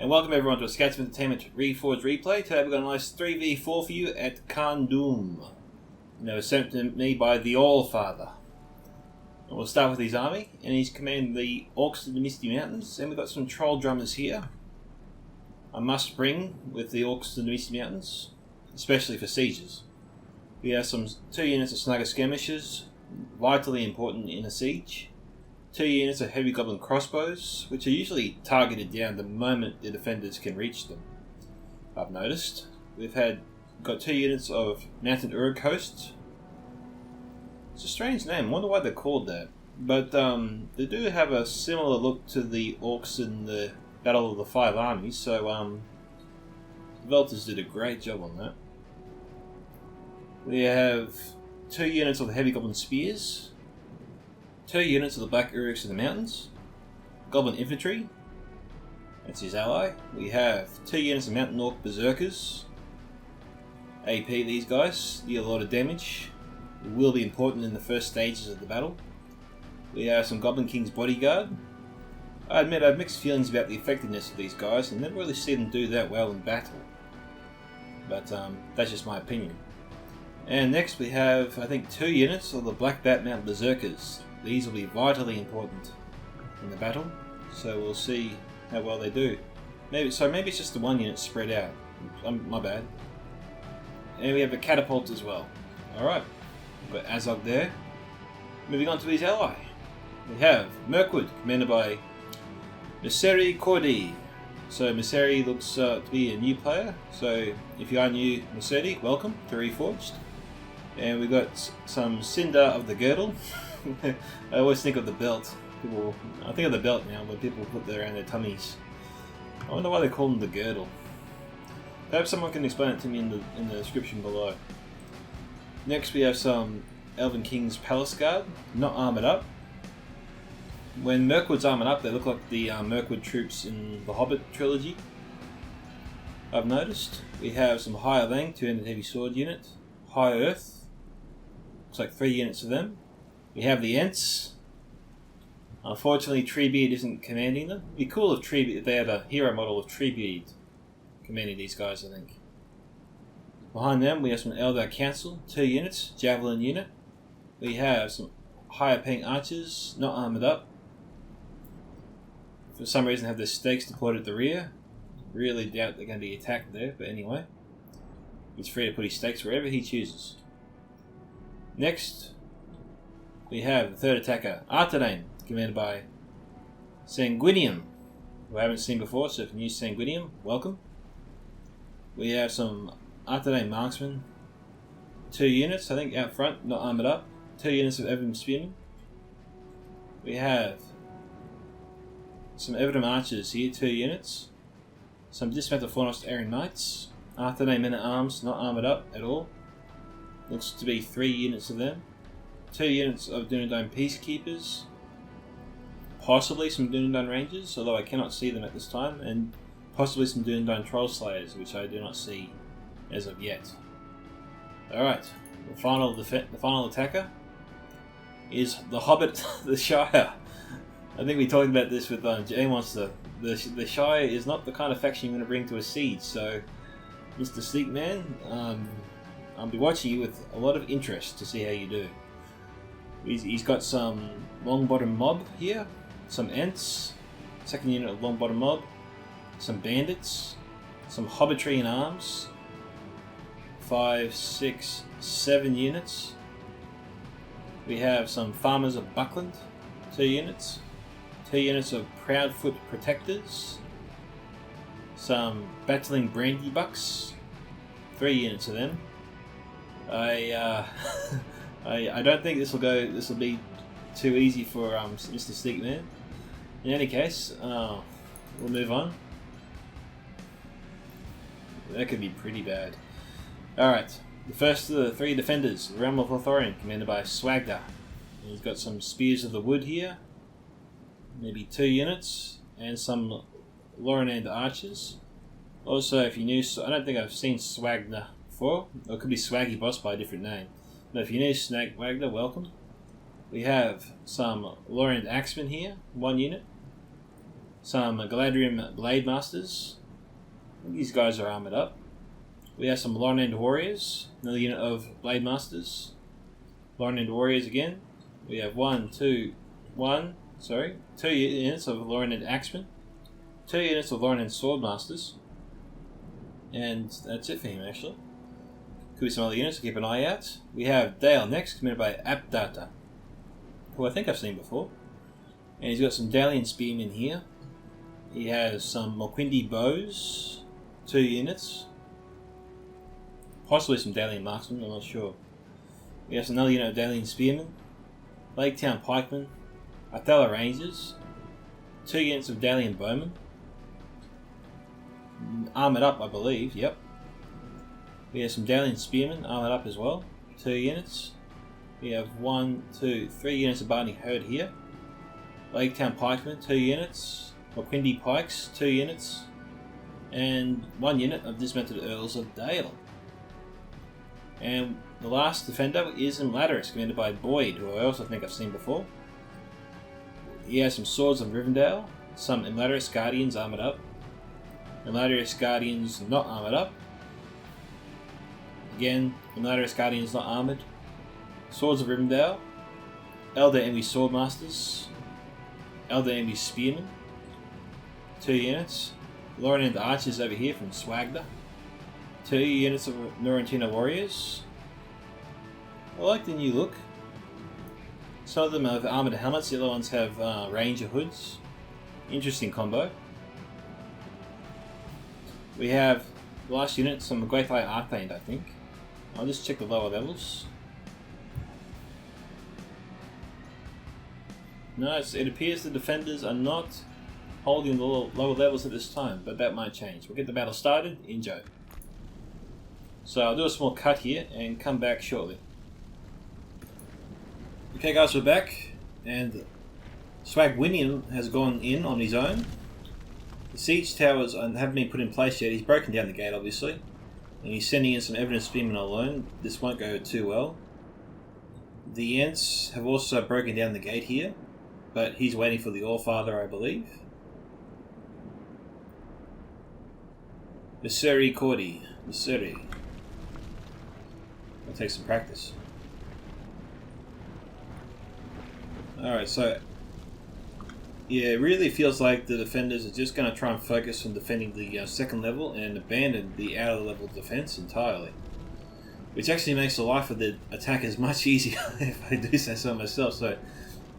Welcome everyone to a Scouts of Entertainment Reforged replay. Today we've got a nice 3v4 for you at Carn Dum. And it was sent to me by the All-Father. And we'll start with his army, and he's commanding the Orcs of the Misty Mountains, and we've got some Troll Drummers here. A must bring with the Orcs of the Misty Mountains, especially for sieges. We have some 2 units of Snugger Skirmishers, vitally important in a siege. 2 units of Heavy Goblin Crossbows, which are usually targeted down the moment the defenders can reach them. I've noticed. We've got 2 units of Mounted Uruk Host. It's a strange name, I wonder why they're called that. But they do have a similar look to the Orcs in the Battle of the Five Armies, so developers did a great job on that. We have 2 units of the Heavy Goblin Spears. 2 units of the Black Uruks of the Mountains, Goblin Infantry, that's his ally. We have 2 units of Mountain Orc Berserkers, AP these guys, deal a lot of damage, will be important in the first stages of the battle. We have some Goblin King's Bodyguard. I admit I have mixed feelings about the effectiveness of these guys and never really see them do that well in battle, but that's just my opinion. And next we have, I think, 2 units of the Black Bat Mountain Berserkers. These will be vitally important in the battle, so we'll see how well they do. Maybe it's just the 1 unit spread out. My bad. And we have a catapult as well. Alright, we've got Azog there. Moving on to his ally. We have Mirkwood, commanded by Miseri Cordy. So Miseri looks to be a new player, so if you are new, Miseri, welcome to Reforged. And we've got some Cinder of the Girdle. I always think of the belt. I think of the belt now when people put that around their tummies. I wonder why they call them the girdle. Perhaps someone can explain it to me in the description below. Next we have some Elven King's Palace Guard, not armoured up. When Mirkwood's armoured up, they look like the Mirkwood troops in the Hobbit trilogy. I've noticed. We have some High Lang, 200 heavy sword unit. High Earth, looks like 3 units of them. We have the Ents. Unfortunately, Treebeard isn't commanding them. It'd be cool if they had a hero model of Treebeard commanding these guys, I think. Behind them, we have some Eldar Council, 2 units, Javelin unit. We have some higher paying archers, not armoured up. For some reason, have their stakes deployed at the rear. Really doubt they're going to be attacked there, but anyway. He's free to put his stakes wherever he chooses. Next, we have the 3rd attacker, Artadain, commanded by Sanguinium, who I haven't seen before, so if you're new to Sanguinium, welcome. We have some Artadain marksmen, 2 units, I think, out front, not armoured up, 2 units of Evedom spearmen. We have some Evedom archers here, 2 units, some dismounted Fornost Aryan Knights, Artadain men-at-arms, not armoured up at all, looks to be 3 units of them. 2 units of Dunedain Peacekeepers, possibly some Dunedain Rangers, although I cannot see them at this time, and possibly some Dunedain Troll Slayers, which I do not see as of yet. Alright, the final attacker is the Hobbit, the Shire. I think we talked about this with JmonsterTW. The Shire is not the kind of faction you're going to bring to a siege, so Mr. Sleek Man, I'll be watching you with a lot of interest to see how you do. He's got some Longbottom Mob here, some Ents, 2nd unit of Longbottom Mob, some Bandits, some Hobbitry in arms, 5, 6, 7 units. We have some Farmers of Buckland, 2 units, 2 units of Proudfoot Protectors, some Battling Brandy Bucks, 3 units of them. I don't think this will be too easy for Mr. Stickman. In any case, we'll move on. That could be pretty bad. Alright, the first of the three defenders, the Realm of Lothlorien, commanded by Swagda. He's got some Spears of the Wood here, maybe 2 units, and some Lorinand archers. Also, if you're new, I don't think I've seen Swagda before, or it could be Swaggy Boss by a different name. But if you're new, Swagda, welcome. We have some Lorinand Axemen here, 1 unit. Some Galadriel Blade Masters. These guys are armoured up. We have some Lorinand Warriors, another unit of Blade Masters. Lorinand Warriors again. We have 2 units of Lorinand Axemen, 2 units of Lorinand Sword Masters, and that's it for him actually. Could be some other units to keep an eye out. We have Dale next, commanded by Apdata, who I think I've seen before. And he's got some Dalian Spearmen here. He has some Moquindi Bows, 2 units. Possibly some Dalian Marksmen, I'm not sure. We have another unit of Dalian Spearmen, Laketown Pikemen, Untitled Rangers, 2 units of Dalian Bowmen. Armoured up, I believe, yep. We have some Dalian Spearmen, armoured up as well, 2 units. We have 3 units of Barney Herd here. Laketown Pikemen, 2 units. Moquindi Pikes, 2 units. And 1 unit of Dismounted Earls of Dale. And the last defender is Imladris, commanded by Boyd, who I also think I've seen before. He has some Swords of Rivendell, some Imladris Guardians armoured up. Imladris Guardians not armoured up. Again, Imladris Guardians not armoured. Swords of Rivendell, Elder Envy Swordmasters, Elder Envy Spearmen, 2 units. Lorinand Archers over here from Swagda, 2 units of Norentina Warriors. I like the new look. Some of them have armoured helmets, the other ones have Ranger hoods. Interesting combo. We have the last unit, some Gwaithai Arcane, I think. I'll just check the lower levels. No, it appears the defenders are not holding the lower levels at this time, but that might change. We'll get the battle started. Enjoy. So I'll do a small cut here and come back shortly. Okay guys, we're back, and Swagwinian has gone in on his own. The siege towers haven't been put in place yet. He's broken down the gate obviously, and he's sending in some Evidence Spearmen alone. This won't go too well. The Ents have also broken down the gate here, but he's waiting for the Allfather, I believe. Viseri Cordi. Viseri. I'll take some practice. Alright, so yeah, it really feels like the defenders are just going to try and focus on defending the second level and abandon the outer level defense entirely. Which actually makes the life of the attackers much easier, if I do say so myself. So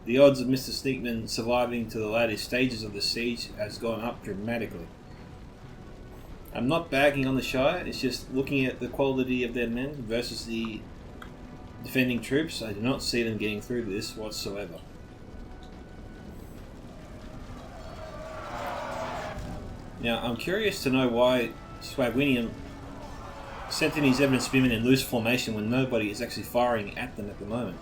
the odds of Mr. Sneakman surviving to the later stages of the siege has gone up dramatically. I'm not bagging on the Shire, it's just looking at the quality of their men versus the defending troops. I do not see them getting through this whatsoever. Now, I'm curious to know why Swagwinian sent in his Evidence Spearmen in loose formation when nobody is actually firing at them at the moment.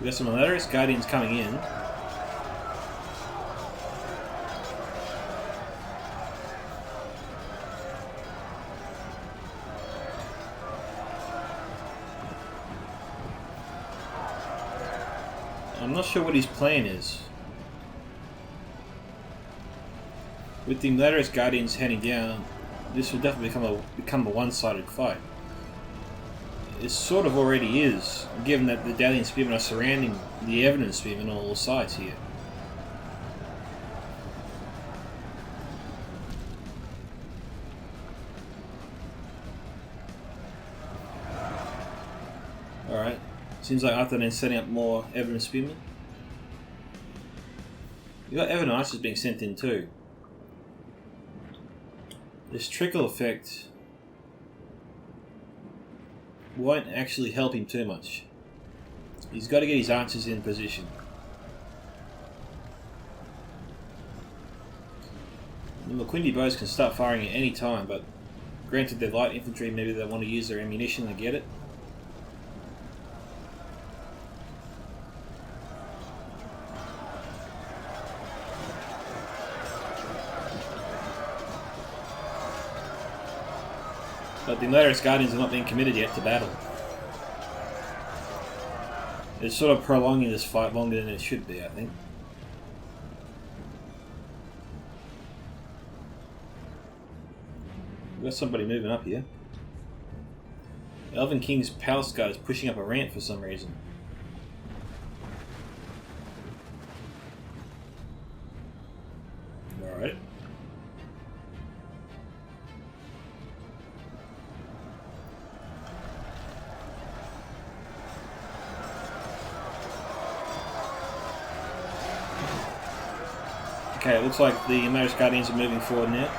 We got some Imladris Guardians coming in. I'm not sure what his plan is. With the Imladris Guardians heading down, this will definitely become a one-sided fight. It sort of already is, given that the Dalian Spearmen are surrounding the Evidence Spearmen on all sides here. Alright, seems like Arthur's setting up more Evidence Spearmen. You got Evan Archers being sent in too. This trickle effect won't actually help him too much. He's got to get his archers in position. The McQuindy bows can start firing at any time, but granted they're light infantry, maybe they want to use their ammunition to get it. But the Murderous Guardians are not being committed yet to battle. It's sort of prolonging this fight longer than it should be, I think. We've got somebody moving up here. Elven King's Palace Guard is pushing up a ramp for some reason. Alright. Okay, it looks like the Murderous Guardians are moving forward now.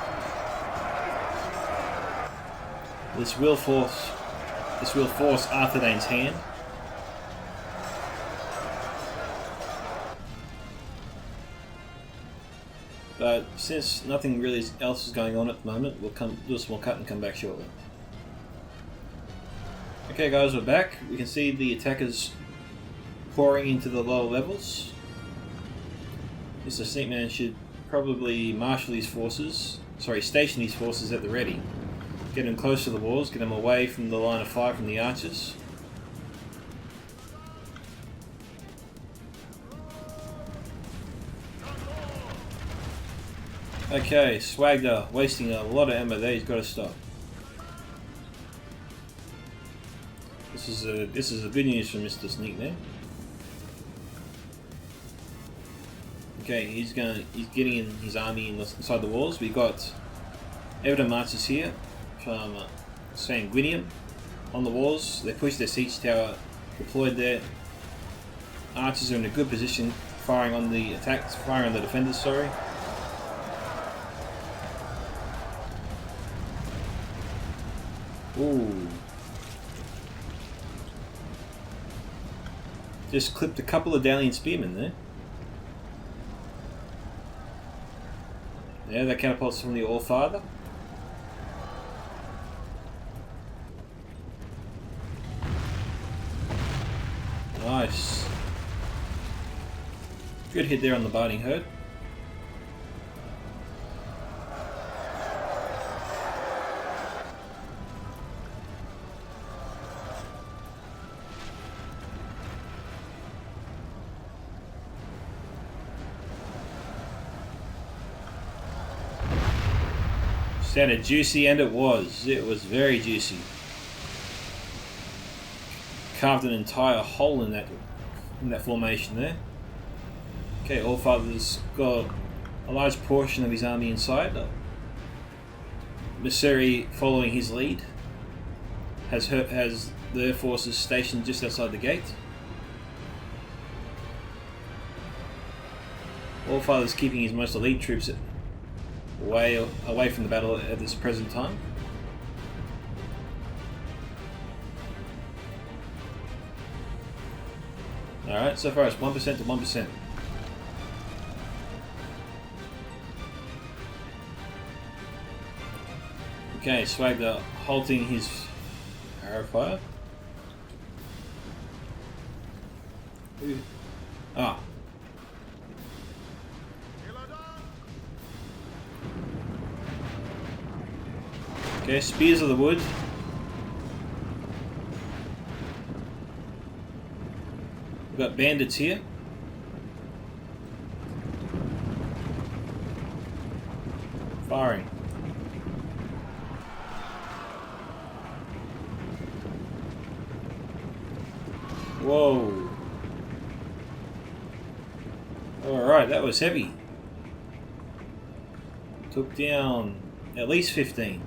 This will force Arthedain's hand. But since nothing really else is going on at the moment, we'll do a small cut and come back shortly. Okay guys, we're back. We can see the attackers pouring into the lower levels. Mr. Sneakman should probably marshal these forces, station these forces at the ready. Get them close to the walls, get them away from the line of fire from the archers. Okay, Swagger wasting a lot of ammo there, he's got to stop. This is a good news for Mr. Sneakman. Okay, he's getting in his army inside the walls. We got Evident Marchers here from Sanguinium on the walls. They push their siege tower deployed there. Archers are in a good position, firing on the defenders. Sorry. Ooh. Just clipped a couple of Dalian spearmen there. Yeah, that catapults from the Allfather. Nice. Good hit there on the biting herd. Sounded juicy, and it was. It was very juicy. Carved an entire hole in that formation there. Okay, Allfather's got a large portion of his army inside. Missouri, following his lead, has their forces stationed just outside the gate. Allfather's keeping his most elite troops away from the battle at this present time. Alright, so far it's 1% to 1%. Okay, Swagger halting his arrow fire. Ah. Okay, Spears of the Wood. We've got bandits here. Firing. Whoa. Alright, that was heavy. Took down at least 15.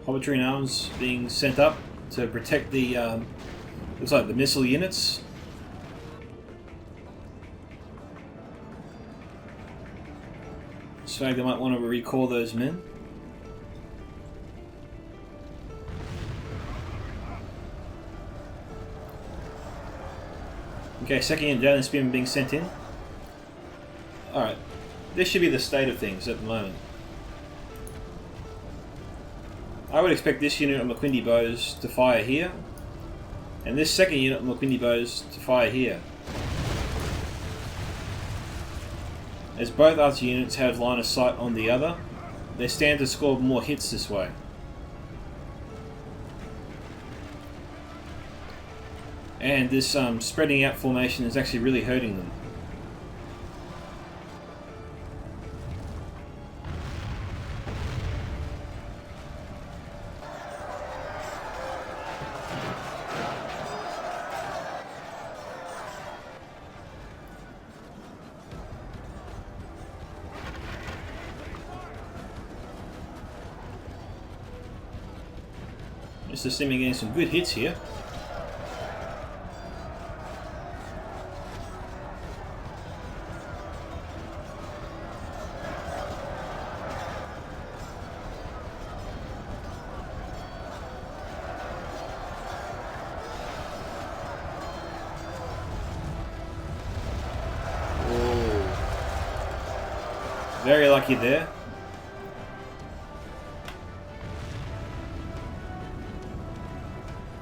Hobbitry arms being sent up to protect the looks like the missile units. Swagger might want to recall those men. Okay, second unit down and spearman being sent in. Alright, this should be the state of things at the moment. I would expect this unit of McQuindy bows to fire here, and this second unit of McQuindy bows to fire here. As both archer units have line of sight on the other, they stand to score more hits this way. And this spreading out formation is actually really hurting them. Just assuming getting some good hits here. Very lucky there.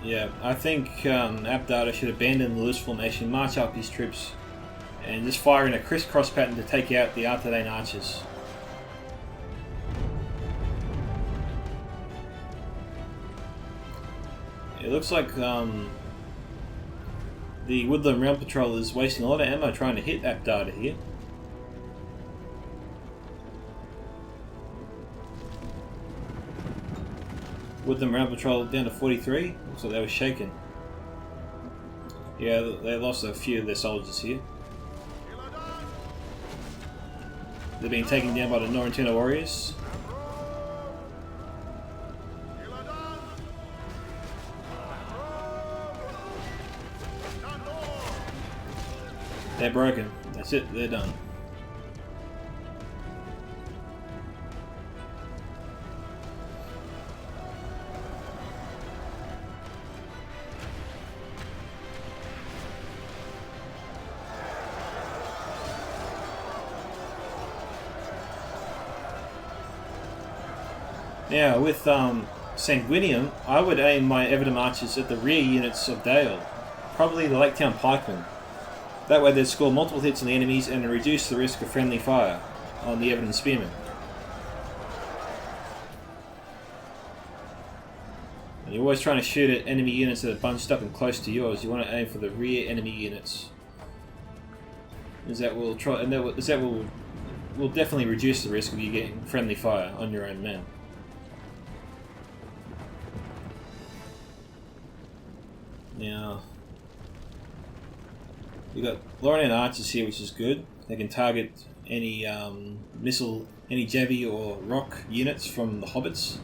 Yeah, I think Abdata should abandon the loose formation, march up his troops, and just fire in a crisscross pattern to take out the Arthdane archers. It looks like the Woodland Realm Patrol is wasting a lot of ammo trying to hit Abdata here. Woodland Realm Patrol down to 43. Looks like they were shaken. Yeah, they lost a few of their soldiers here. They're being taken down by the Norrentuna warriors. They're broken. That's it, they're done. Now, with Sanguinium, I would aim my Evidum archers at the rear units of Dale, probably the Laketown pikemen. That way they'd score multiple hits on the enemies and reduce the risk of friendly fire on the Evidum spearmen. And you're always trying to shoot at enemy units that are bunched up and close to yours. You want to aim for the rear enemy units, as that will will definitely reduce the risk of you getting friendly fire on your own men. Now, we've got Lorraine archers here, which is good. They can target any missile, any Javi or rock units from the hobbits.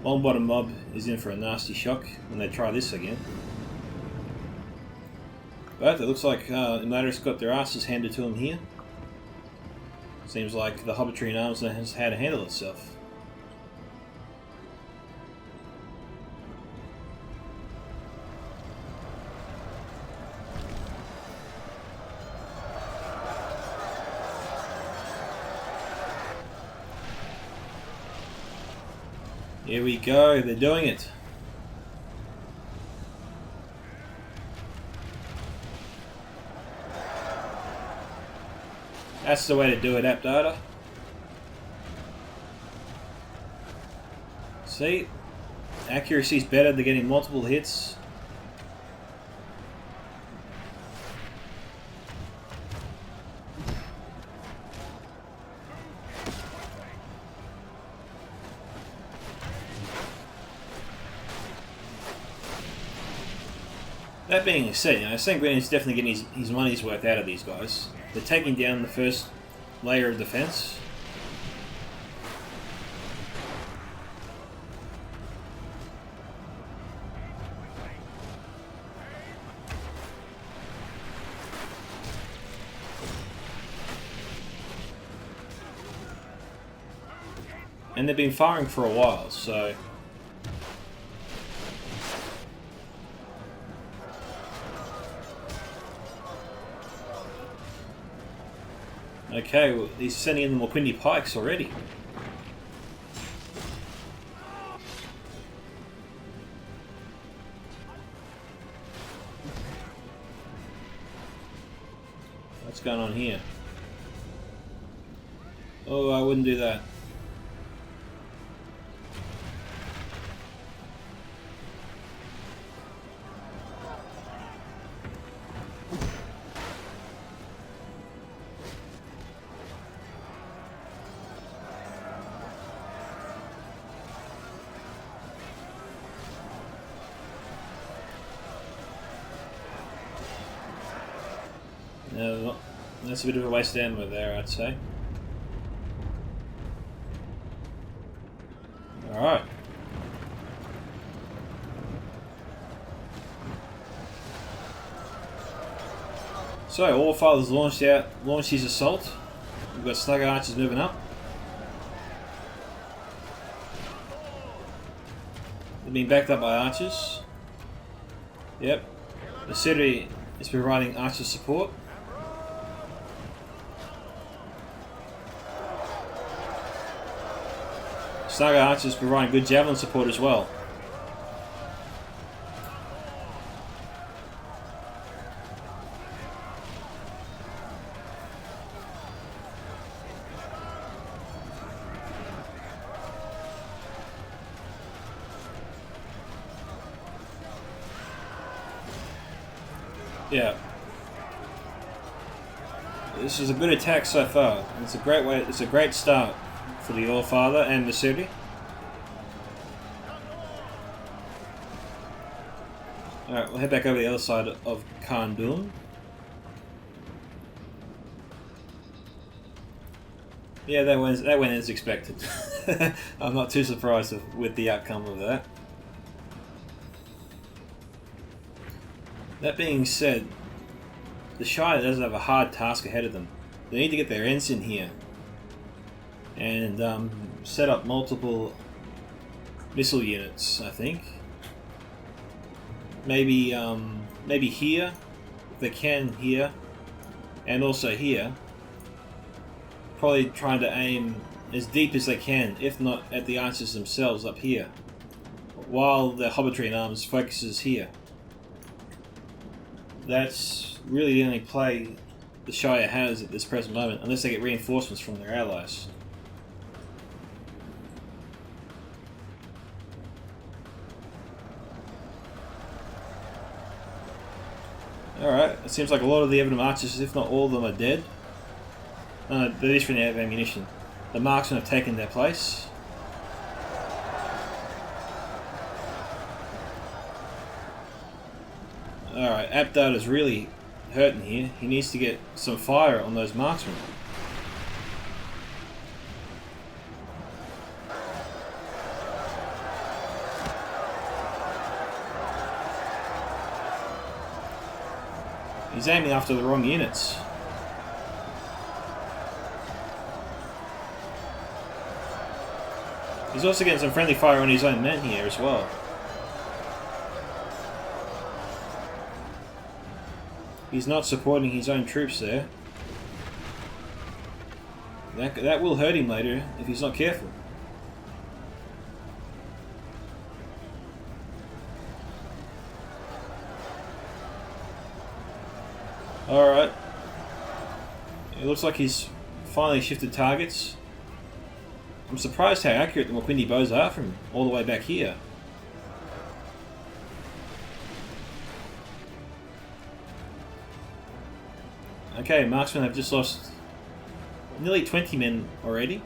Longbottom mob is in for a nasty shock when they try this again. But it looks like Imladris got their asses handed to them here. Seems like the Hobbitry in Arms knows how to handle itself. Here we go, they're doing it. That's the way to do it, Abdata. See? Accuracy's better, they're getting multiple hits. That being said, Sanguinium's definitely getting his money's worth out of these guys. They're taking down the first layer of defense. And they've been firing for a while, so... Okay, well, he's sending in the Morquindi pikes already. What's going on here? Oh, I wouldn't do that. No, that's a bit of a waste of ammo there, I'd say. Alright. So, Allfather's launched his assault. We've got Slugger Archers moving up. They're being backed up by archers. Yep. The city is providing archer support. Slugger Archers providing good javelin support as well. Yeah. This is a good attack so far. It's a great way. It's a great start for the Allfather and the city. Alright, we'll head back over the other side of Carn Dum. Yeah, that went as expected. I'm not too surprised with the outcome of that. That being said, the Shire doesn't have a hard task ahead of them. They need to get their ensign here and set up multiple missile units, I think. Maybe here, if they can here, and also here. Probably trying to aim as deep as they can, if not at the archers themselves up here, while the Hobbitry in Arms focuses here. That's really the only play the Shire has at this present moment, unless they get reinforcements from their allies. Alright, it seems like a lot of the Ebonham archers, if not all of them, are dead. They just ran out of ammunition. The marksmen have taken their place. Alright, Abdard is really hurting here. He needs to get some fire on those marksmen. He's aiming after the wrong units. He's also getting some friendly fire on his own men here as well. He's not supporting his own troops there. That will hurt him later if he's not careful. Alright. It looks like he's finally shifted targets. I'm surprised how accurate the Morquindi bows are from all the way back here. Okay, marksmen have just lost nearly 20 men already.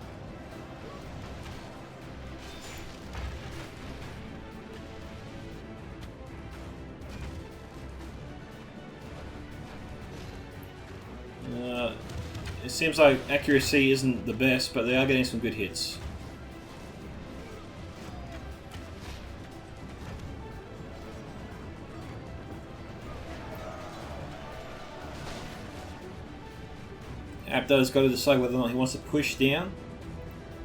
It seems like accuracy isn't the best, but they are getting some good hits. Abdard's got to decide whether or not he wants to push down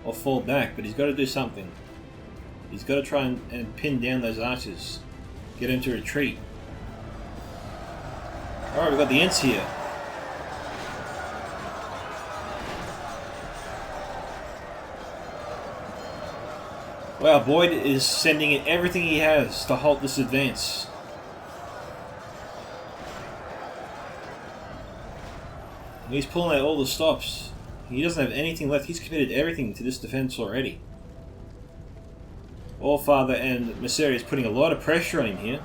or fall back, but he's got to do something. He's got to try and pin down those archers, get him to retreat. Alright, we've got the Ents here. Wow, Boyd is sending in everything he has to halt this advance. He's pulling out all the stops. He doesn't have anything left. He's committed everything to this defense already. Allfather and Messeri is putting a lot of pressure on him here.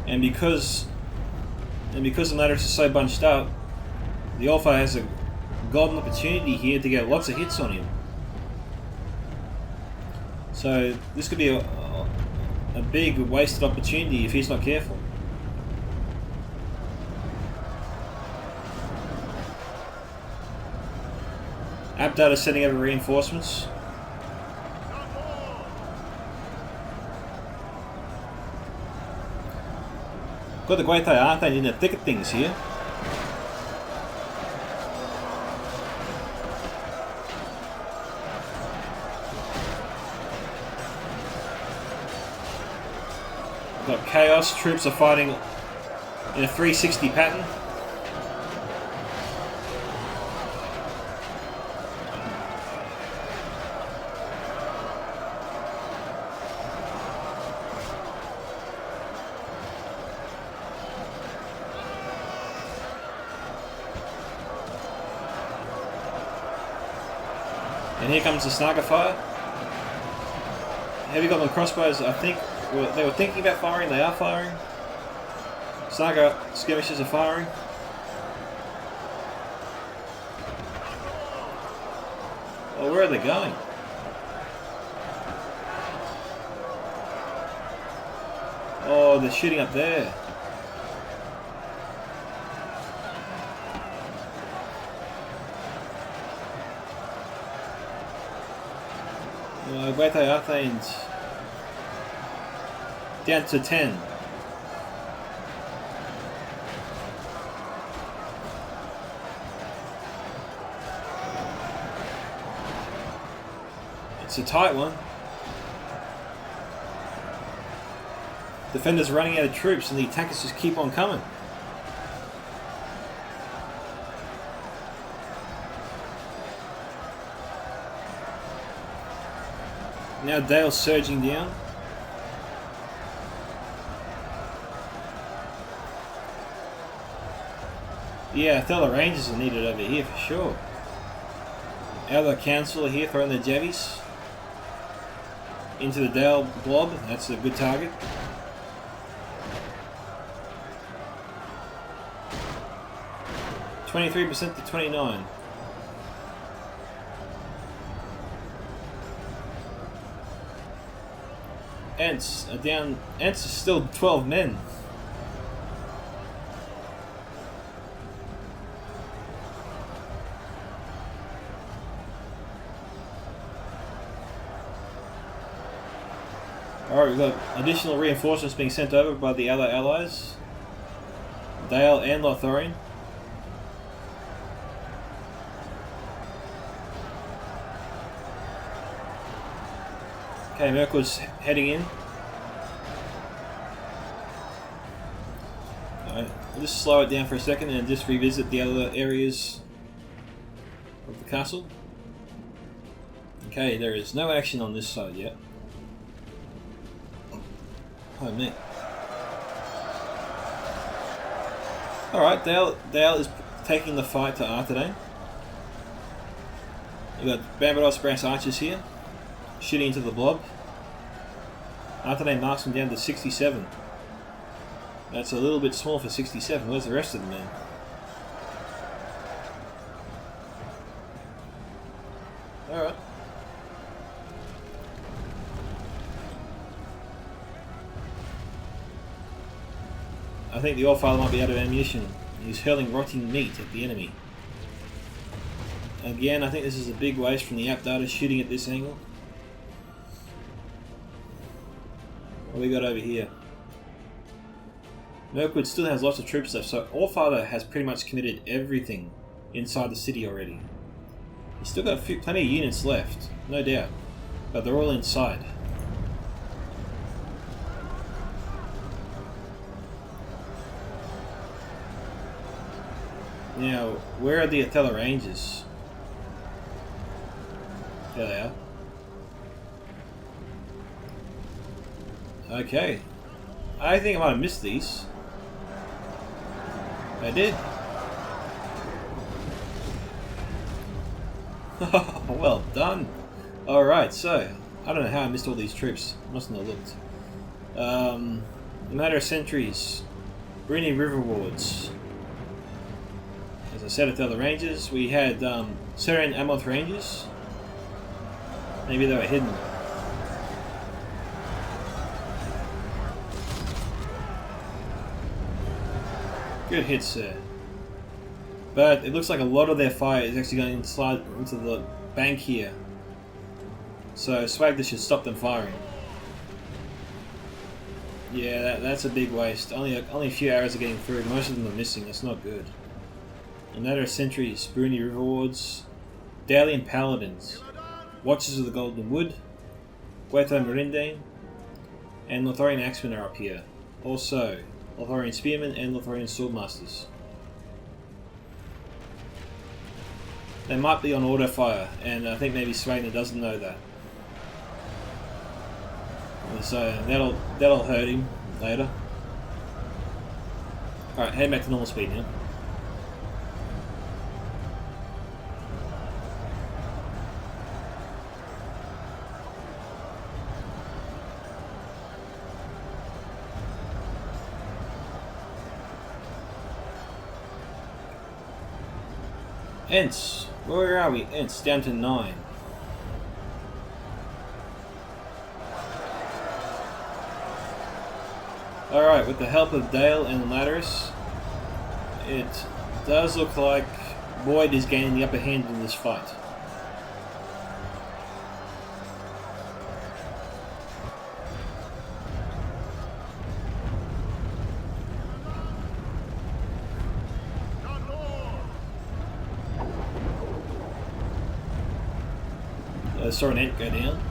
And because the Lattice is so bunched up, the Allfather has a golden opportunity here to get lots of hits on him. So this could be a big wasted opportunity if he's not careful. Abdata setting over reinforcements. Got the Great Arte in the thick of things here. Got Chaos, troops are fighting in a 360 pattern. And here comes the Snaga fire. Heavy Goblin crossbows, I think, they were thinking about firing, they are firing. Snaga skirmishers are firing. Oh, where are they going? Oh, they're shooting up there. Great Arthane's down to 10. It's a tight one. Defenders running out of troops and the attackers just keep on coming. Now Dale's surging down. Yeah, Untitled Rangers are needed over here for sure. Other Council are here throwing their jabbies into the Dale blob. That's a good target. (23% to 29%). Ents are down. Ents are still 12 men. Alright, we've got additional reinforcements being sent over by the other allies, Dale and Lotharian. Okay, Merkel's heading in. Alright, we'll just slow it down for a second and just revisit the other areas of the castle. Okay, there is no action on this side yet. Oh man. Alright, Dale is taking the fight to Arthedain. We've got Barbados Brass Archers here, shooting into the blob. Arthedain marks him down to 67. That's a little bit small for 67. Where's the rest of them, man? Alright. I think the Allfather might be out of ammunition. He's hurling rotting meat at the enemy. Again, I think this is a big waste from the app data shooting at this angle. What we got over here? Mirkwood still has lots of troops left, so Allfather has pretty much committed everything inside the city already. He's still got plenty of units left, no doubt, but they're all inside. Now, where are the Untitled Rangers? There they are. Okay. I think I might have missed these. I did. Well done. Alright, so, I don't know how I missed all these troops. Mustn't have looked. A matter of centuries. Bruni River Wards. As I said, Untitled Rangers. We had Syrian Amoth Rangers. Maybe they were hidden. Good hits there. But it looks like a lot of their fire is actually going to slide into the bank here. So Swagder should stop them firing. Yeah, that's a big waste. Only a few arrows are getting through. Most of them are missing. That's not good. A matter of centuries. Bruni Rewards. Dalian Paladins. Watchers of the Golden Wood. Gueto Merindane. And Lotharian Axemen are up here. Also, Lotharian Spearmen and Lotharian Swordmasters. They might be on auto fire, and I think maybe Swagner doesn't know that. So that'll hurt him later. Alright, head back to normal speed now. Ents, where are we? Ents, down to 9. Alright, with the help of Dale and Latterus, it does look like Boyd is gaining the upper hand in this fight. I saw an ant go down.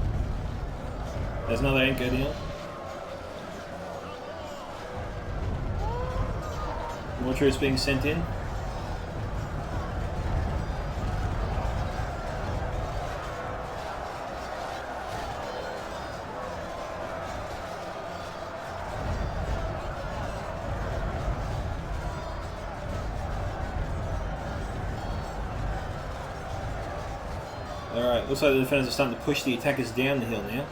There's another ant go down. More troops being sent in. Alright, looks like the defenders are starting to push the attackers down the hill now.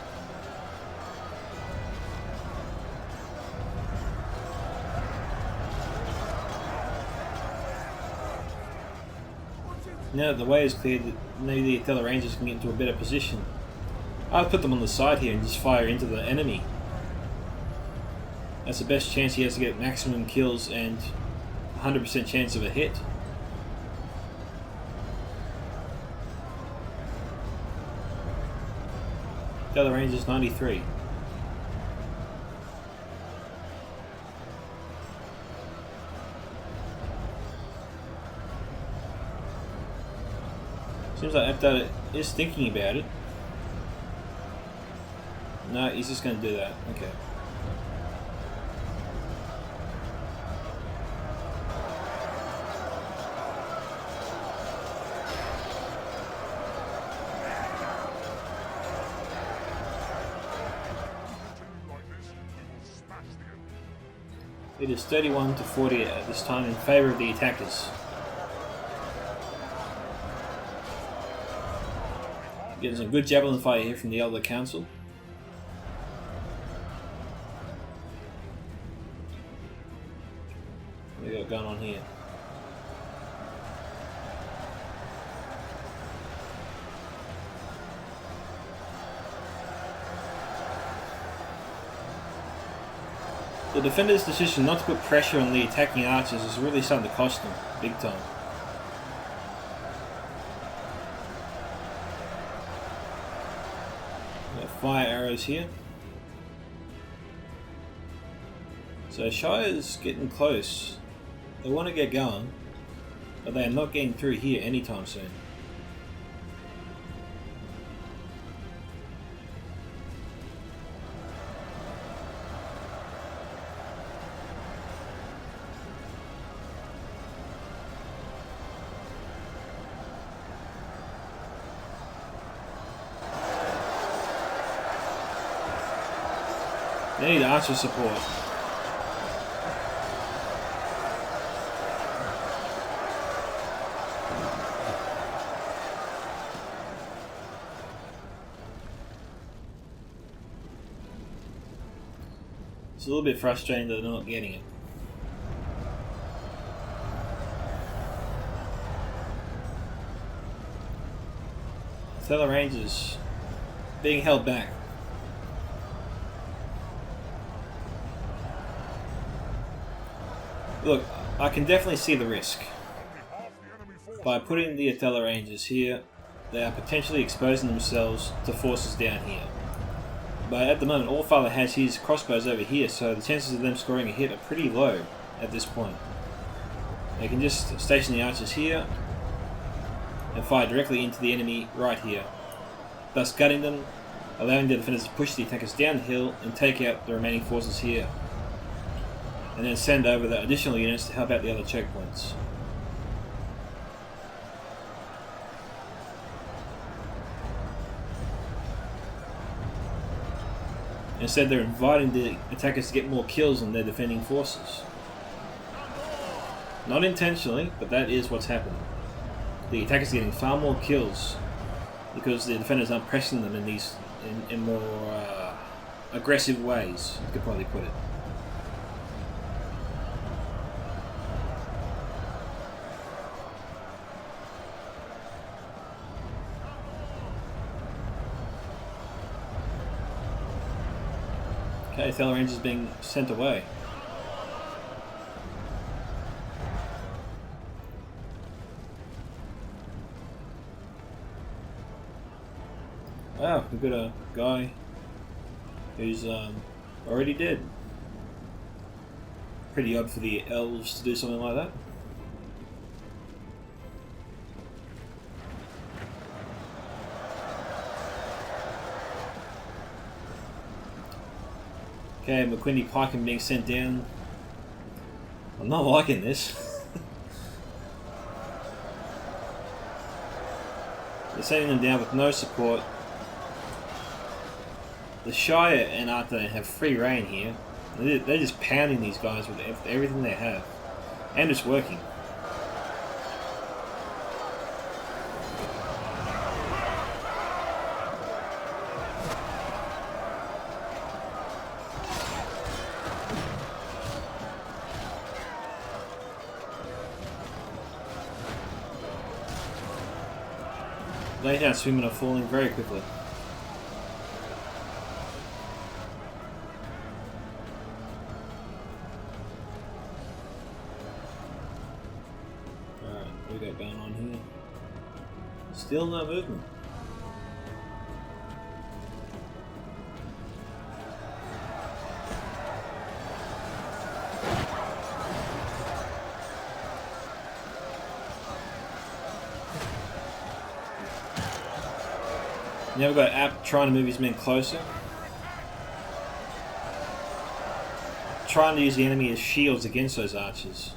Now that the way is cleared, maybe the Untitled Rangers can get into a better position. I'll put them on the side here and just fire into the enemy. That's the best chance he has to get maximum kills and 100% chance of a hit. Untitled Rangers 93. Seems like Update is thinking about it. No, he's just going to do that. Okay. It is 31 to 40 at this time in favour of the attackers. Getting some good javelin fire here from the Elder Council. What do we got going on here? The defender's decision not to put pressure on the attacking archers is really starting to cost them, big time. Fire arrows here. So Shire's getting close. They want to get going, but they are not getting through here anytime soon. They need archer support. It's a little bit frustrating that they're not getting it. Fellow Rangers being held back. Look, I can definitely see the risk. By putting the Othello Rangers here, they are potentially exposing themselves to forces down here. But at the moment, Allfather has his crossbows over here, so the chances of them scoring a hit are pretty low at this point. They can just station the archers here and fire directly into the enemy right here, thus gutting them, allowing the defenders to push the attackers down the hill and take out the remaining forces here, and then send over the additional units to help out the other checkpoints. Instead, they're inviting the attackers to get more kills on their defending forces. Not intentionally, but that is what's happening. The attackers are getting far more kills because the defenders aren't pressing them in these in more aggressive ways, you could probably put it. Okay, Othello Rangers being sent away. Wow, we've got a guy who's already dead. Pretty odd for the elves to do something like that. Okay, McQuindy Pikeman being sent down. I'm not liking this. They're sending them down with no support. The Shire and Arthur have free reign here. They're just pounding these guys with everything they have. And it's working. Lighthouse women are falling very quickly. Alright, what do we got going on here? Still no movement. Now we've got App trying to move his men closer. Trying to use the enemy as shields against those archers.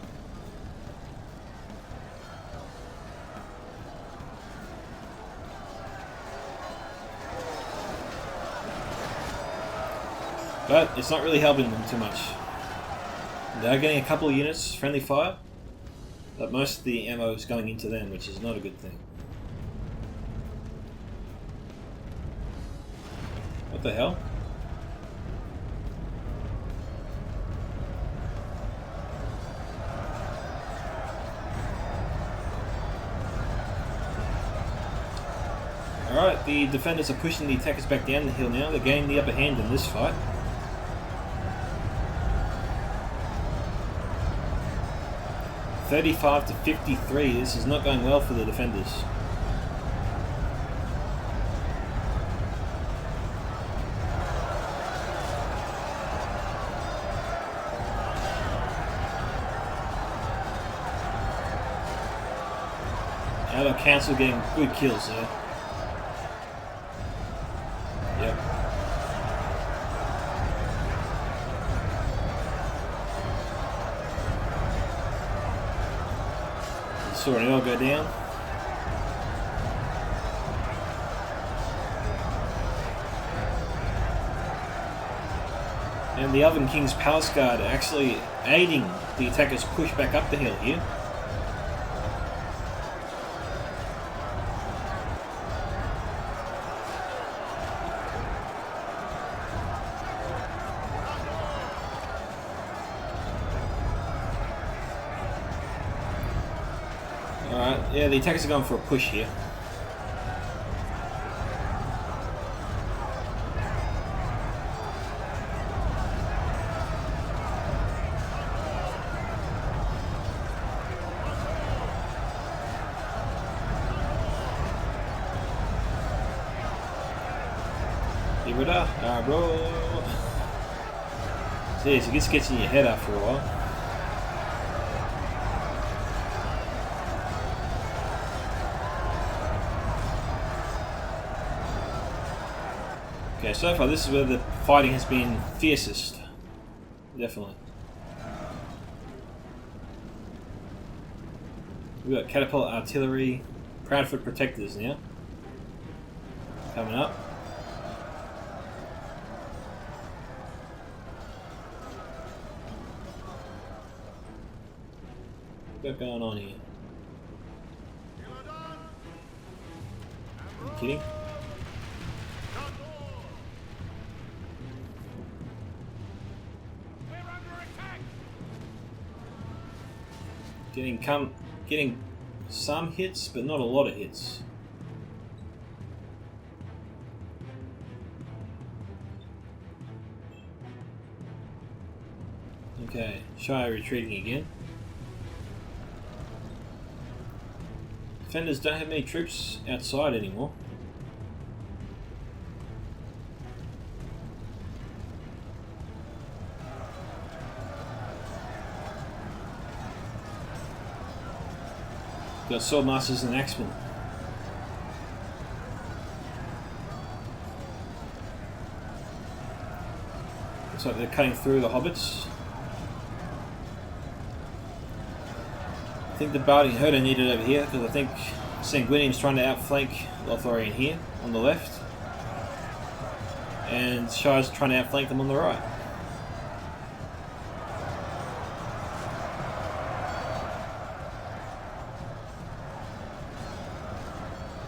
But it's not really helping them too much. They are getting a couple of units, friendly fire, but most of the ammo is going into them, which is not a good thing. What the hell? Alright, the defenders are pushing the attackers back down the hill now. They're gaining the upper hand in this fight. $35 to 53. This is not going well for the defenders. Our council getting good kills there. Yep. Saw an L go down. And the Elven King's Palace Guard are actually aiding the attackers push back up the hill here. Alright, yeah, the attackers are going for a push here. Give it up, bro. Seriously, it just gets in your head after a while. Okay, so far this is where the fighting has been fiercest. Definitely. We've got catapult artillery, Proudfoot protectors now. Coming up. What's going on here? Are you kidding? Getting some hits, but not a lot of hits. Okay, Shire retreating again. Defenders don't have many troops outside anymore. Got swordmasters and axemen. Looks like they're cutting through the hobbits. I think the Barding Herd are needed over here because I think Sanguinium's trying to outflank Lothlorien here on the left, and Shire's trying to outflank them on the right.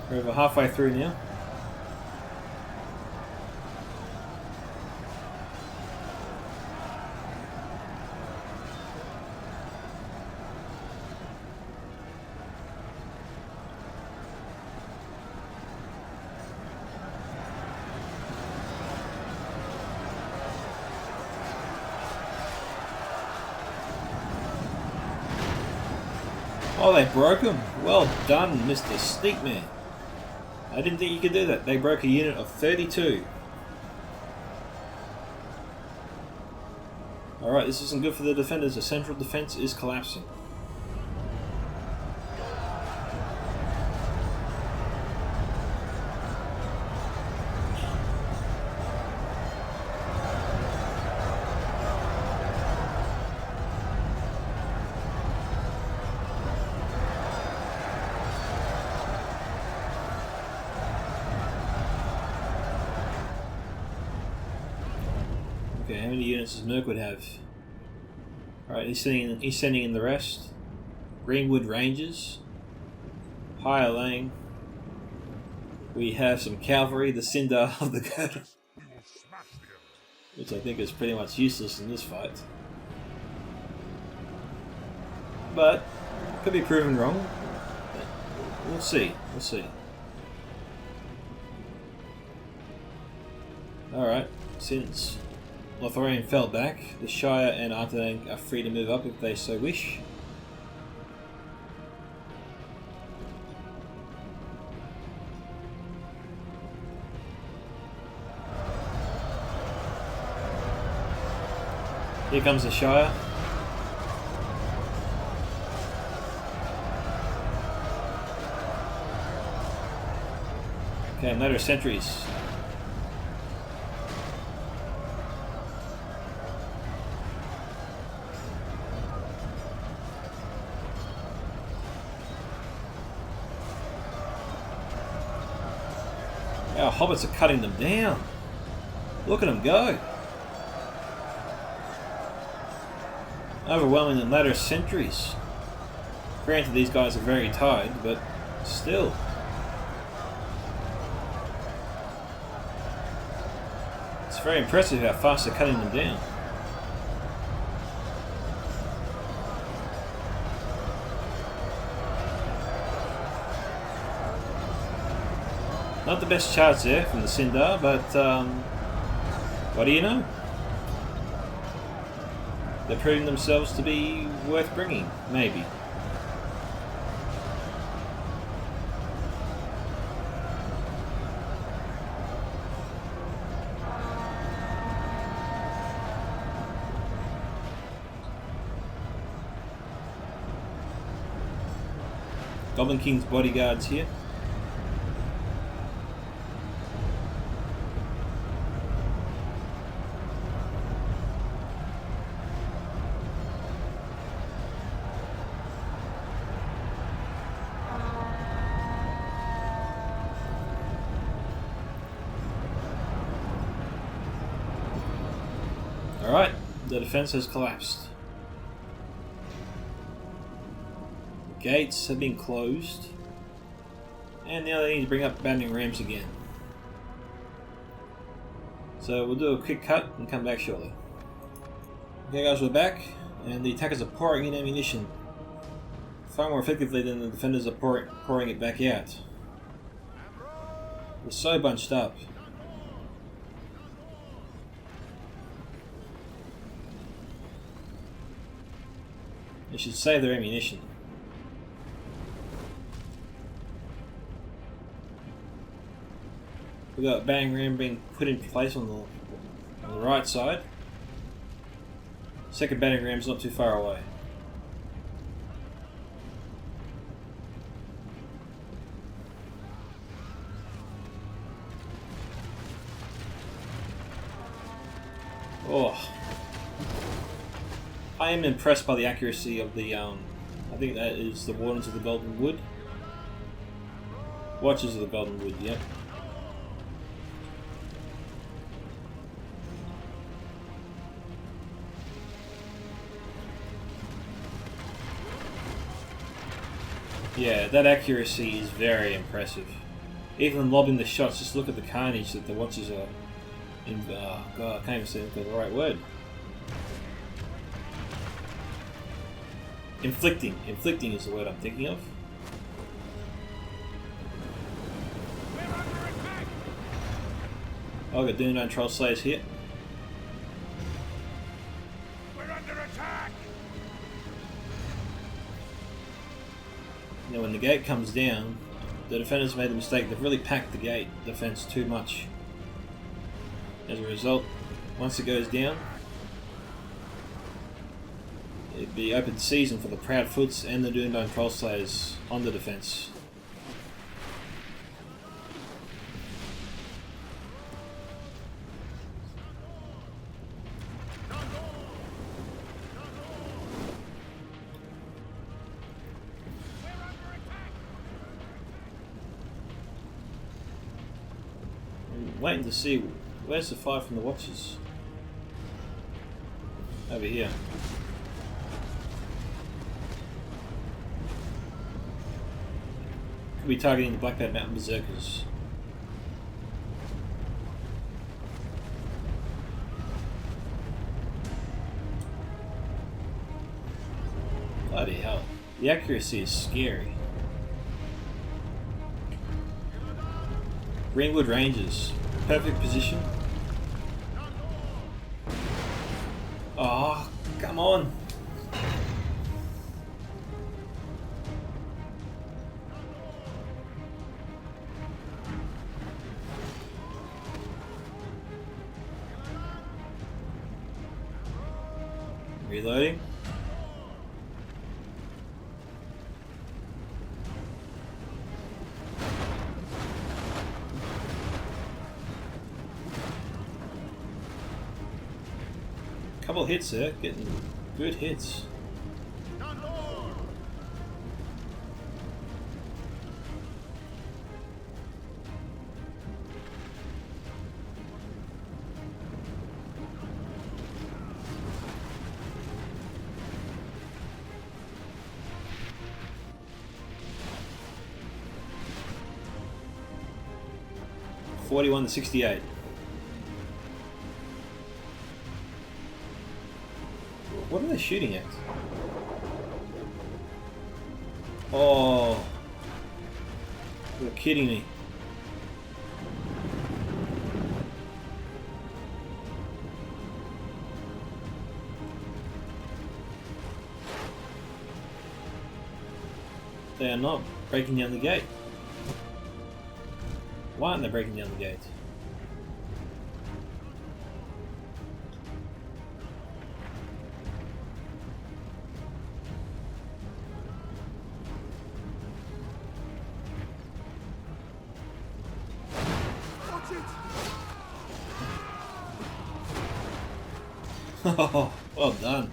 We're over halfway through now. Oh, they broke him. Well done, Mr. Sneakman. I didn't think you could do that. They broke a unit of 32. Alright, this isn't good for the defenders. The central defense is collapsing. Okay, how many units does Mirkwood have? Alright, he's sending in the rest. Greenwood Rangers. Higher Lane. We have some cavalry, the Cinder of the Girdle, which I think is pretty much useless in this fight. But, could be proven wrong. We'll see, we'll see. Alright, since Lothlorien fell back, the Shire and Arthalang are free to move up if they so wish. Here comes the Shire. Okay, later sentries. Our hobbits are cutting them down. Look at them go. overwhelming in latter centuries. Granted, these guys are very tired, but still. It's very impressive how fast they're cutting them down. Not the best charge there from the Sindar, but what do you know? They're proving themselves to be worth bringing, maybe. Goblin King's bodyguards here. Alright, the defense has collapsed. Gates have been closed, and now they need to bring up battering rams again. So we'll do a quick cut and come back shortly. Okay guys, we're back, and the attackers are pouring in ammunition far more effectively than the defenders are pouring it back out. We're so bunched up. They should save their ammunition. We've got battering ram being put in place on the right side. Second battering ram's not too far away. Oh, I am impressed by the accuracy of the I think that is the Wardens of the Golden Wood. Watchers of the Golden Wood, yep. Yeah, that accuracy is very impressive. Even lobbing the shots, just look at the carnage that the Watchers are in. Oh god, I can't even say the right word. Inflicting. Inflicting is the word I'm thinking of. Oh, I've got Doom Troll Slayers here. We're under attack. Now when the gate comes down, the defenders made the mistake. They've really packed the gate defense too much. As a result, once it goes down, it'd be open season for the Proudfoots and the Doom Troll Slayers on the defense. Waiting to see where's the fire from the Watchers. Over here. Could be targeting the Blackbat Mountain Berserkers. Bloody hell. The accuracy is scary. Reforged Rangers. Perfect position. Oh, come on. Reloading. Couple hits there, getting good hits. 41 to 68. What are they shooting at? Oh, you're kidding me. They are not breaking down the gate. Why aren't they breaking down the gate? Oh, well done.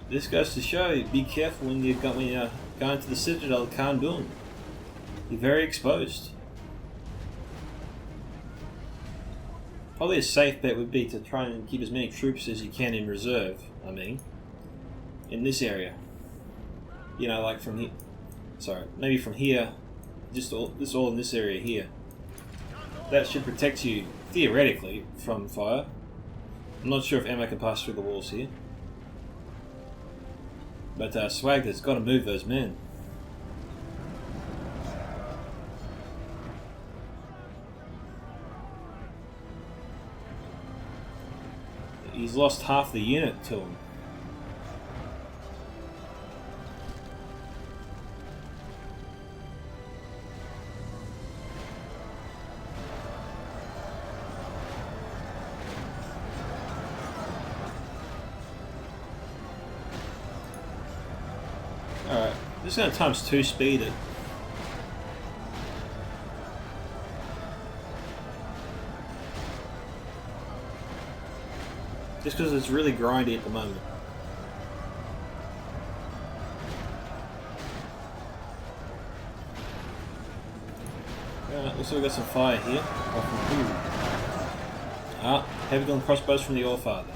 This goes to show you, be careful when you're going to the Citadel of Carn Dum. You're very exposed. Probably a safe bet would be to try and keep as many troops as you can in reserve, I mean, in this area. You know, like from here, sorry, maybe from here, just all in this area here. That should protect you, theoretically, from fire. I'm not sure if ammo can pass through the walls here. But Swagger's got to move those men. He's lost half the unit to him. Alright, just going to times 2 speed it. Just because it's really grindy at the moment. Alright, looks like we've got some fire here. Ah, heavy gun crossbows from the Allfather.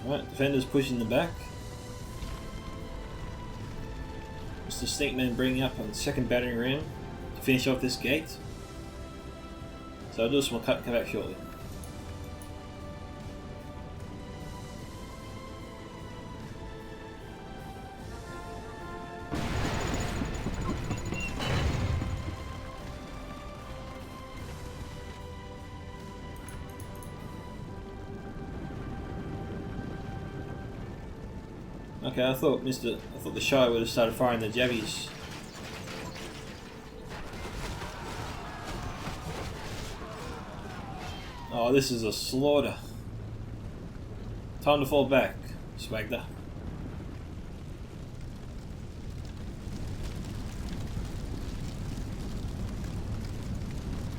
Alright, defenders pushing them back. Mr. Sneakman bringing up on the second battering ram to finish off this gate. So I'll do some more cut and come back shortly. Okay, I thought the Shire would have started firing the jabbies. Oh, this is a slaughter. Time to fall back, Swagger.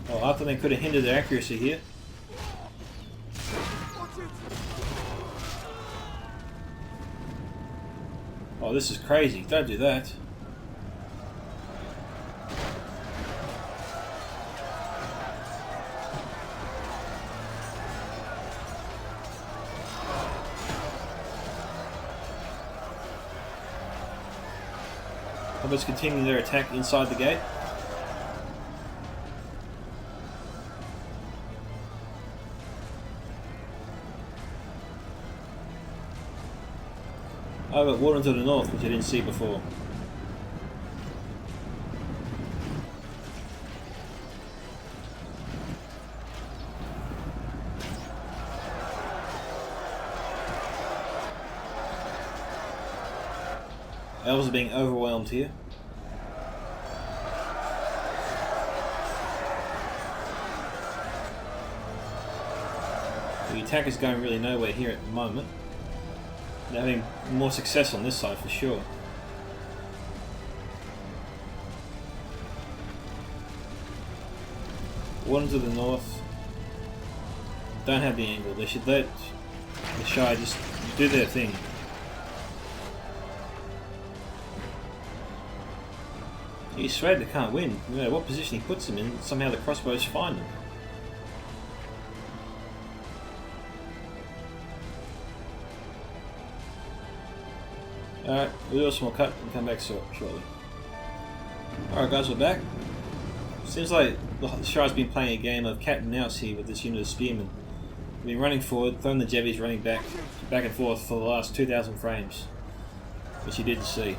Oh, I thought they could have hindered their accuracy here. Oh, this is crazy. Don't do that. Let's continue their attack inside the gate. I've got water to the north, which I didn't see before. Elves are being overwhelmed here. The attack is going really nowhere here at the moment. They're having more success on this side for sure. One to the north. don't have the angle. They should let the Shire just do their thing. He's swear they can't win. No matter what position he puts them in, somehow the crossbows find them. Alright, we'll do a small cut and come back shortly. Alright guys, we're back. Seems like the Shire's been playing a game of cat and mouse here with this unit of spearmen. They've been running forward, throwing the jebbies, running back and forth for the last 2,000 frames. Which you didn't see.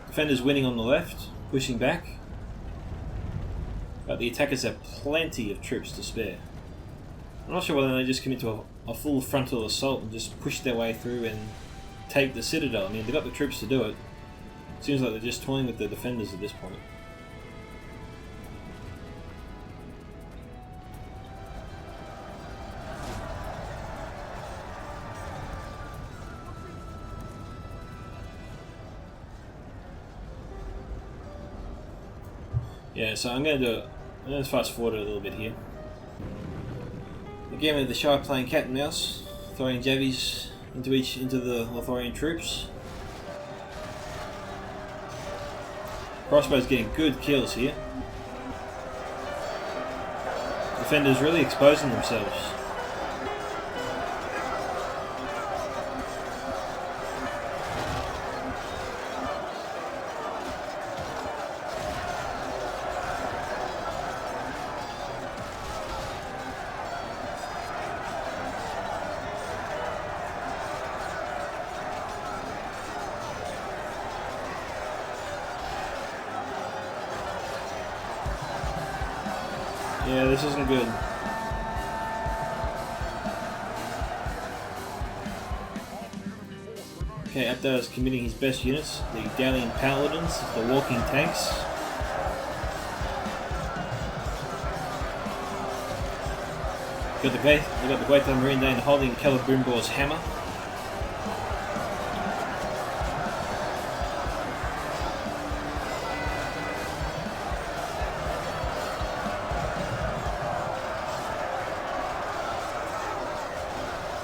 Defenders winning on the left, pushing back. But the attackers have plenty of troops to spare. I'm not sure whether they just commit to a full frontal assault and just push their way through and take the citadel. I mean, they've got the troops to do it. Seems like they're just toying with the defenders at this point. Yeah, so I'm going to fast forward a little bit here. Again with the Shire playing cat and mouse, throwing jabbies into the Lothorian troops. Crossbows getting good kills here. Defenders really exposing themselves. Yeah, this isn't good. Okay, Abdar is committing his best units, the Dalian Paladins, the walking tanks. They got the Great Marine Dane holding Celebrimbor's hammer.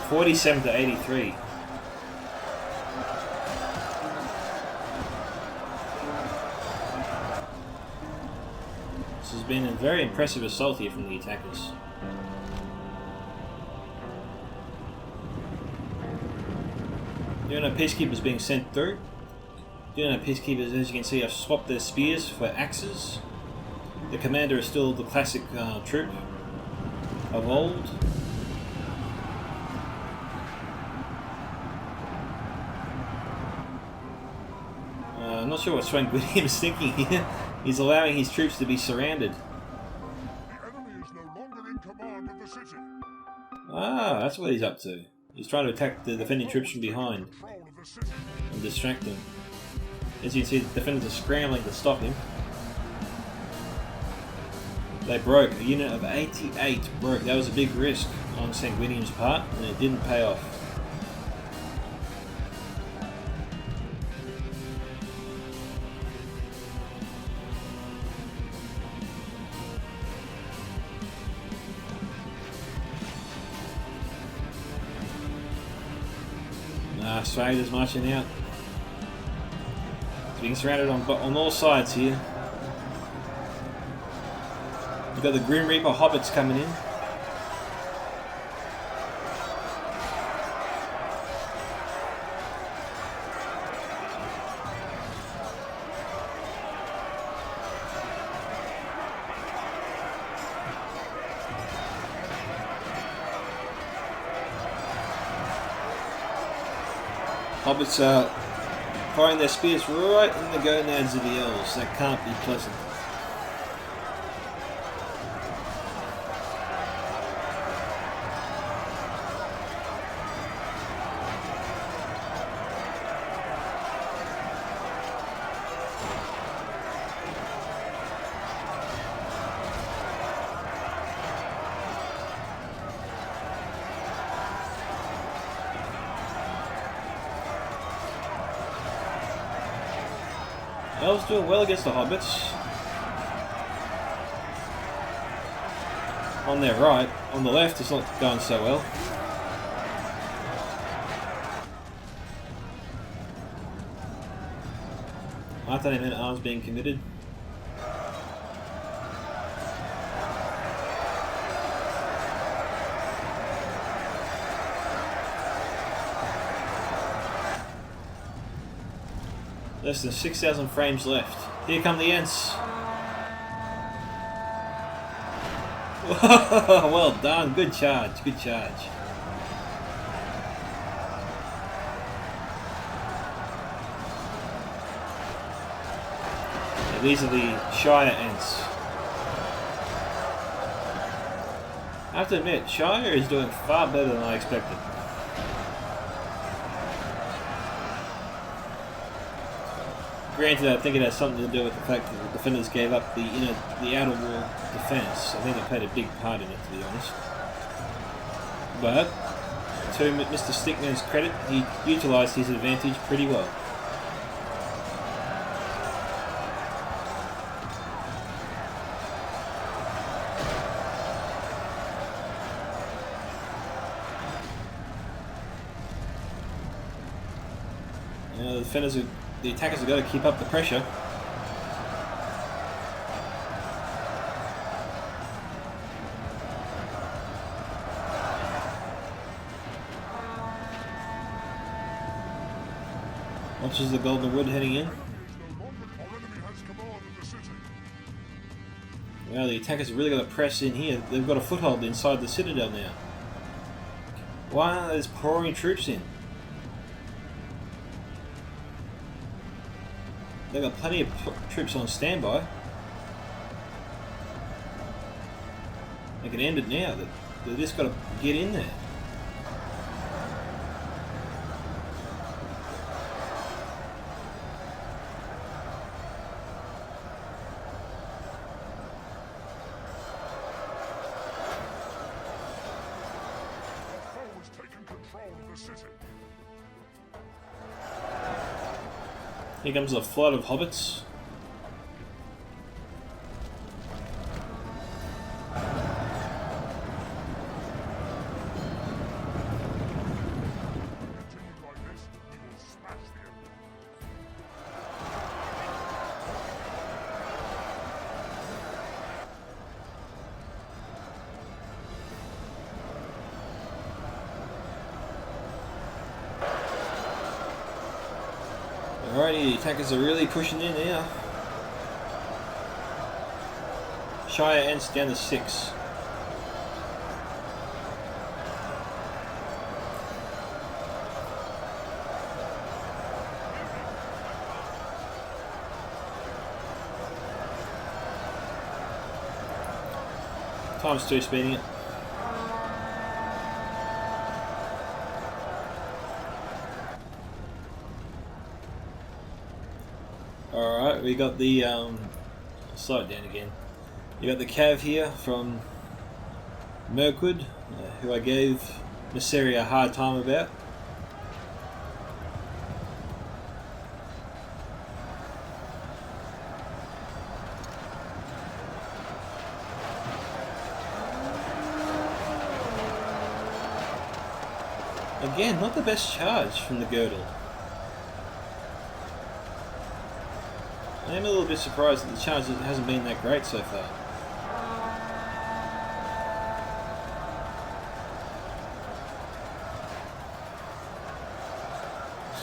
$47 to $83. This has been a very impressive assault here from the attackers. Unit Peacekeepers being sent through. Unit Peacekeepers, as you can see, have swapped their spears for axes. The commander is still the classic troop of old. I'm not sure what Swank William's thinking here. He's allowing his troops to be surrounded. The enemy is no longer in command of the city. Ah, that's what he's up to. He's trying to attack the defending troops from behind and distract them. As you can see, the defenders are scrambling to stop him. They broke. A unit of 88 broke. That was a big risk on St. William's part, and it didn't pay off. Australia's marching out. It's being surrounded on all sides here. We've got the Grim Reaper hobbits coming in. Hobbits are firing their spears right in the gonads of the elves. That can't be pleasant. Elves doing well against the hobbits. on their right. On the left, it's not going so well. Untitled men at arms being committed. Less than 6,000 frames left. Here come the Ents. Well done. Good charge. Good charge. Yeah, these are the Shire Ents. I have to admit, Shire is doing far better than I expected. Granted, I think it has something to do with the fact that the defenders gave up the outer wall defense. I think it played a big part in it, to be honest. But, to Mr. Stickman's credit, he utilised his advantage pretty well. The attackers have got to keep up the pressure. Watches the Golden Wood heading in. Well, the attackers have really got to press in here. They've got a foothold inside the citadel now. Wow, there's pouring troops in. They've got plenty of troops on standby. They can end it now. They've just got to get in there. Foes taking control of the city. Here comes a flood of hobbits. Alrighty, the attackers are really pushing in now. Shire Ents down to 6. Times 2 speeding it. Alright, we got the, slow it down again. You got the Cav here from Mirkwood, who I gave Misseri a hard time about. Again, not the best charge from the Girdle. I am a little bit surprised that the charge hasn't been that great so far.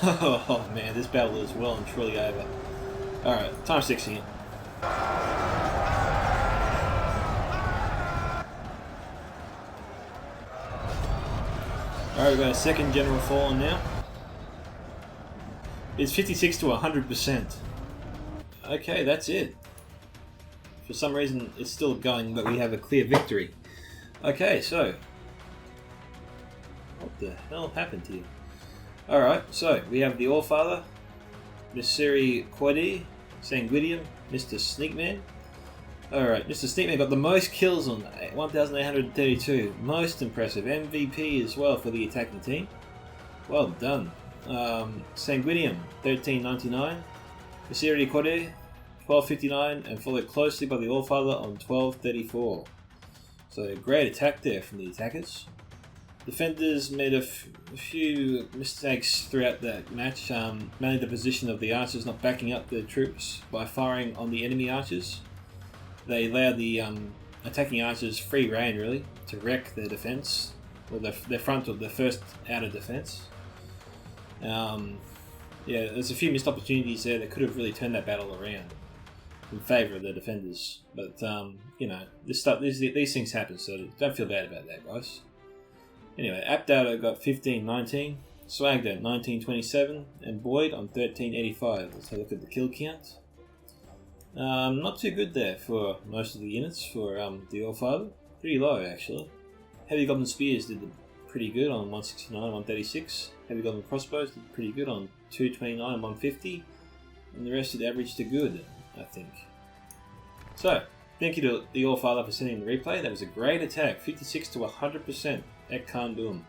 Oh man, this battle is well and truly over. Alright, time 6 here. Alright, we've got a second general fallen now. It's 56 to 100%. Okay, that's it. For some reason it's still going, but we have a clear victory. Okay, so what the hell happened here? Alright, so we have the Allfather, Misseri Quadi, Sanguinium, Mr. Sneakman. Alright, Mr. Sneakman got the most kills on 1,832. Most impressive. MVP as well for the attacking team. Well done. Sanguinium, 1399. Misseri Quadi, 1259, and followed closely by the Allfather on 1234. So great attack there from the attackers. Defenders made a few mistakes throughout that match, mainly the position of the archers not backing up their troops by firing on the enemy archers. They allowed the attacking archers free rein, really, to wreck their defence, or their front or their first outer defence. Yeah, there's a few missed opportunities there that could have really turned that battle around in favour of the defenders. But, you know, these things happen, so don't feel bad about that, guys. Anyway, Appdata got 1519, Swagged at 1927, and Boyd on 1385. Let's have a look at the kill count. Not too good there for most of the units for the Allfather. Pretty low, actually. Heavy Goblin Spears did pretty good on 169, 136. Heavy Goblin Crossbows did pretty good on 229, 150. And the rest did average to good, I think. So, thank you to the Allfather for sending the replay. That was a great attack, 56 to 100% at Carn Dum.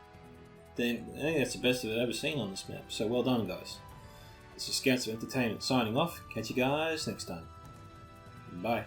I think that's the best I've ever seen on this map, so well done, guys. This is Scouts of Entertainment signing off. Catch you guys next time. Bye.